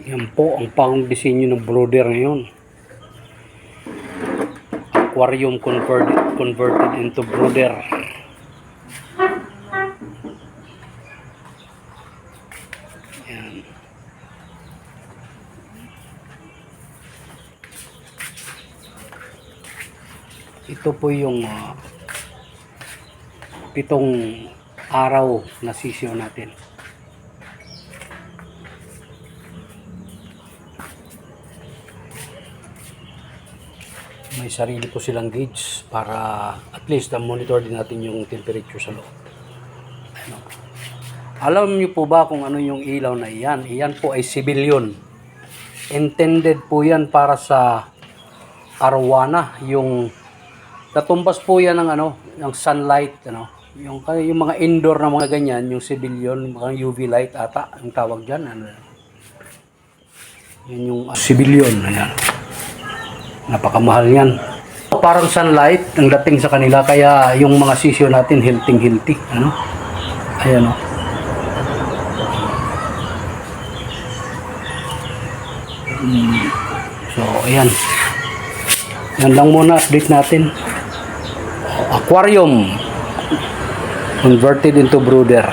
Yan po ang pang disenyo ng brooder ngayon. Aquarium converted into brooder. Yan. Ito po yung 7 araw na sisyo natin. May sarili po silang gauge para at least monitor din natin yung temperature sa loob. Ano. Alam niyo po ba kung ano yung ilaw na iyan? Iyan po ay civilian. Intended po yan para sa arwana, yung natumbas po yan ng ng sunlight, yung mga indoor na mga ganyan, yung civilian, mga UV light ata ang tawag diyan, yan yung civilian, ayan. Napakamahal yan. Parang sunlight ang dating sa kanila, kaya yung mga sisyo natin healthy, ayan So ayan, yan lang muna update natin. Aquarium converted into brooder.